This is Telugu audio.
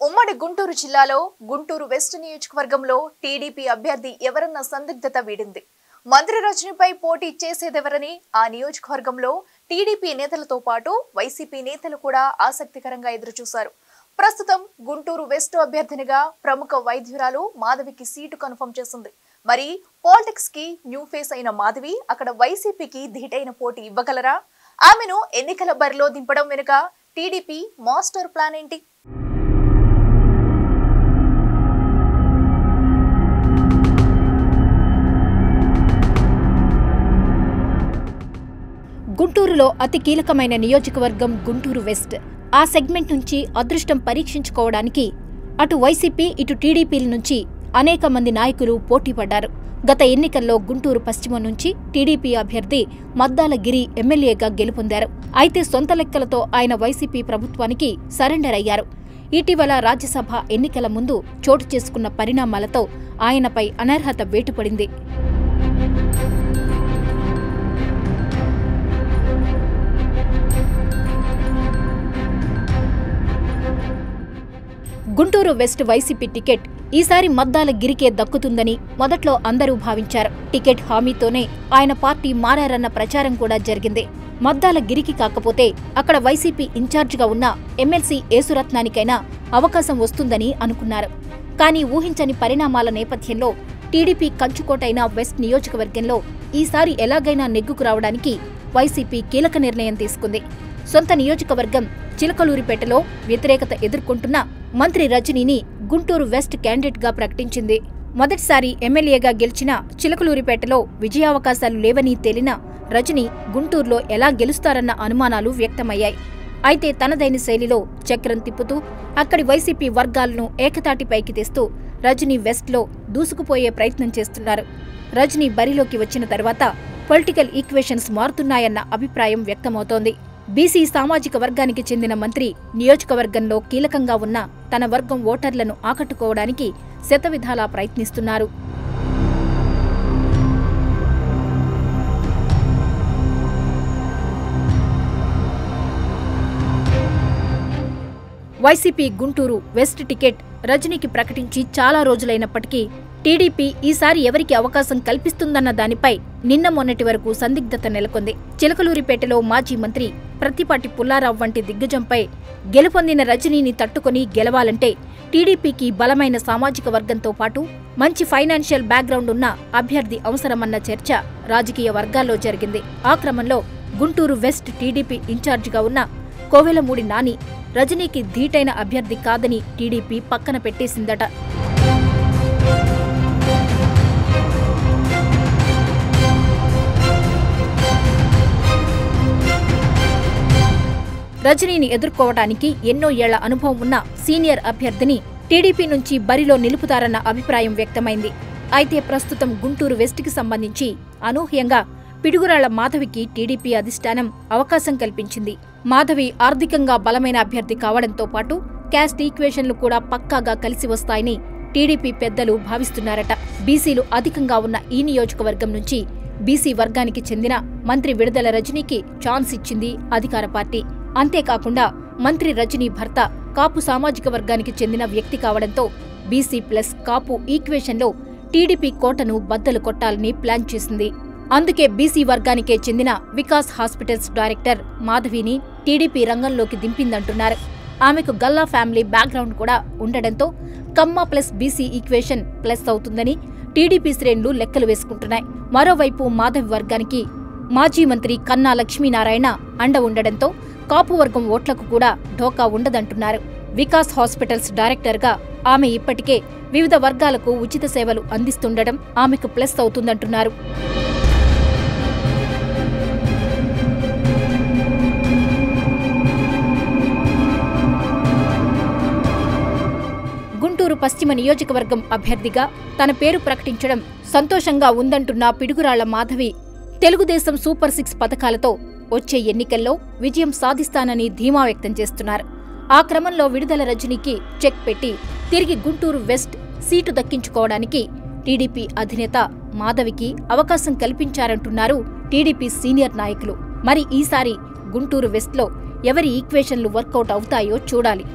ఉమ్మడి గుంటూరు జిల్లాలో గుంటూరు వెస్ట్ నియోజకవర్గంలో టీడీపీ అభ్యర్థి ఎవరన్న సందిగ్ధత వీడింది. మంత్రి రజనీపై పోటీ చేసేదెవరని ఆ నియోజకవర్గంలో టీడీపీ నేతలతో పాటు వైసీపీ నేతలు కూడా ఆసక్తికరంగా ఎదురుచూశారు. ప్రస్తుతం గుంటూరు వెస్ట్ అభ్యర్థినిగా ప్రముఖ వైద్యురాలు మాధవికి సీటు కన్ఫర్మ్ చేసింది. మరి పాలిటిక్స్ కి న్యూ ఫేస్ అయిన మాధవి అక్కడ వైసీపీకి ధీటైన పోటీ ఇవ్వగలరా? ఆమెను ఎన్నికల బరిలో దింపడం వెనుక టీడీపీ మాస్టర్ ప్లాన్ ఏంటి? గుంటూరులో అతి కీలకమైన నియోజకవర్గం గుంటూరు వెస్ట్. ఆ సెగ్మెంట్ నుంచి అదృష్టం పరీక్షించుకోవడానికి అటు వైసీపీ ఇటు టీడీపీల నుంచి అనేక మంది నాయకులు పోటీ పడ్డారు. గత ఎన్నికల్లో గుంటూరు పశ్చిమ నుంచి టీడీపీ అభ్యర్థి మద్దాల గిరి ఎమ్మెల్యేగా గెలుపొందారు. అయితే సొంత లెక్కలతో ఆయన వైసీపీ ప్రభుత్వానికి సరెండర్ అయ్యారు. ఇటీవల రాజ్యసభ ఎన్నికల ముందు చోటు చేసుకున్న పరిణామాలతో ఆయనపై అనర్హత వేటుపడింది. గుంటూరు వెస్ట్ వైసీపీ టికెట్ ఈసారి మద్దాల గిరికే దక్కుతుందని మొదట్లో అందరూ భావించారు. టికెట్ హామీతోనే ఆయన పార్టీ మారారన్న ప్రచారం కూడా జరిగింది. మద్దాల గిరికి కాకపోతే అక్కడ వైసీపీ ఇన్ఛార్జిగా ఉన్న ఎమ్మెల్సీ ఏసురత్నానికైనా అవకాశం వస్తుందని అనుకున్నారు. కానీ ఊహించని పరిణామాల నేపథ్యంలో టీడీపీ కంచుకోటైన వెస్ట్ నియోజకవర్గంలో ఈసారి ఎలాగైనా నెగ్గుకు రావడానికి వైసీపీ కీలక నిర్ణయం తీసుకుంది. సొంత నియోజకవర్గం చిలకలూరిపేటలో వ్యతిరేకత ఎదుర్కొంటున్న మంత్రి రజనీని గుంటూరు వెస్ట్ క్యాండిడేట్గా ప్రకటించింది. మొదటిసారి ఎమ్మెల్యేగా గెలిచిన చిలకలూరిపేటలో విజయావకాశాలు లేవని తేలిన రజనీ గుంటూరులో ఎలా గెలుస్తారన్న అనుమానాలు వ్యక్తమయ్యాయి. అయితే తనదైన శైలిలో చక్రం తిప్పుతూ అక్కడి వైసీపీ వర్గాలను ఏకతాటిపైకి తెస్తూ రజనీ వెస్ట్లో దూసుకుపోయే ప్రయత్నం చేస్తున్నారు. రజనీ బరిలోకి వచ్చిన తర్వాత పొలిటికల్ ఈక్వేషన్స్ మారుతున్నాయన్న అభిప్రాయం వ్యక్తమవుతోంది. బీసీ సామాజిక వర్గానికి చెందిన మంత్రి నియోజకవర్గంలో కీలకంగా ఉన్న తన వర్గం ఓటర్లను ఆకట్టుకోవడానికి శతవిధాలా ప్రయత్నిస్తున్నారు. వైసీపీ గుంటూరు వెస్ట్ టికెట్ రజనీకి ప్రకటించి చాలా రోజులైనప్పటికీ టీడీపీ ఈసారి ఎవరికి అవకాశం కల్పిస్తుందన్న దానిపై నిన్న మొన్నటి వరకు సందిగ్ధత నెలకొంది. చిలకలూరిపేటలో మాజీ మంత్రి ప్రత్తిపాటి పుల్లారావు వంటి దిగ్గజంపై గెలుపొందిన రజనీని తట్టుకుని గెలవాలంటే టీడీపీకి బలమైన సామాజిక వర్గంతో పాటు మంచి ఫైనాన్షియల్ బ్యాక్గ్రౌండ్ ఉన్న అభ్యర్థి అవసరమన్న చర్చ రాజకీయ వర్గాల్లో జరిగింది. ఆ క్రమంలో గుంటూరు వెస్ట్ టీడీపీ ఇన్ఛార్జిగా ఉన్న కోవెలమూడి నాని రజనీకి ధీటైన అభ్యర్థి కాదని టీడీపీ పక్కన పెట్టేసిందట. రజనీని ఎదుర్కోవటానికి ఎన్నో ఏళ్ల అనుభవం ఉన్న సీనియర్ అభ్యర్థిని టీడీపీ నుంచి బరిలో నిలుపుతారన్న అభిప్రాయం వ్యక్తమైంది. అయితే ప్రస్తుతం గుంటూరు వెస్ట్కి సంబంధించి అనూహ్యంగా పిడుగురాళ్ల మాధవికి టీడీపీ అధిష్టానం అవకాశం కల్పించింది. మాధవి ఆర్థికంగా బలమైన అభ్యర్థి కావడంతో పాటు క్యాస్ట్ ఈక్వేషన్లు కూడా పక్కాగా కలిసి వస్తాయని టీడీపీ పెద్దలు భావిస్తున్నారట. బీసీలు అధికంగా ఉన్న ఈ నియోజకవర్గం నుంచి బీసీ వర్గానికి చెందిన మంత్రి విడుదల రజనీకి ఛాన్స్ ఇచ్చింది అధికార పార్టీ. అంతేకాకుండా మంత్రి రజనీ భర్త కాపు సామాజిక వర్గానికి చెందిన వ్యక్తి కావడంతో బీసీ ప్లస్ కాపు ఈక్వేషన్లో టీడీపీ కోటను బద్దలు కొట్టాలని ప్లాన్ చేసింది. అందుకే బీసీ వర్గానికే చెందిన వికాస్ హాస్పిటల్స్ డైరెక్టర్ మాధవిని టీడీపీ రంగంలోకి దింపిందంటున్నారు. ఆమెకు గల్లా ఫ్యామిలీ బ్యాక్గ్రౌండ్ కూడా ఉండడంతో కమ్మ ప్లస్ బీసీ ఈక్వేషన్ ప్లస్ అవుతుందని టీడీపీ శ్రేణులు లెక్కలు వేసుకుంటున్నాయి. మరోవైపు మాధవి వర్గానికి మాజీ మంత్రి కన్నా లక్ష్మీనారాయణ అండ ఉండడంతో కాపు వర్గం ఓట్లకు కూడా ఢోకా ఉండదంటున్నారు. వికాస్ హాస్పిటల్స్ డైరెక్టర్గా ఆమె ఇప్పటికే వివిధ వర్గాలకు ఉచిత సేవలు అందిస్తుండడం ఆమెకు ప్లస్ అవుతుందంటున్నారు. గుంటూరు పశ్చిమ నియోజకవర్గం అభ్యర్థిగా తన పేరు ప్రకటించడం సంతోషంగా ఉందంటున్న పిడుగురాళ్ల మాధవి తెలుగుదేశం సూపర్ 6 పథకాలతో వచ్చే ఎన్నికల్లో విజయం సాధిస్తానని ధీమా వ్యక్తం చేస్తున్నారు. ఆ క్రమంలో విడుదల రజనీకి చెక్ పెట్టి తిరిగి గుంటూరు వెస్ట్ సీటు దక్కించుకోవడానికి టీడీపీ అధినేత మాధవికి అవకాశం కల్పించారంటున్నారు టీడీపీ సీనియర్ నాయకులు. మరి ఈసారి గుంటూరు వెస్ట్లో ఎవరి ఈక్వేషన్లు వర్కౌట్ అవుతాయో చూడాలి.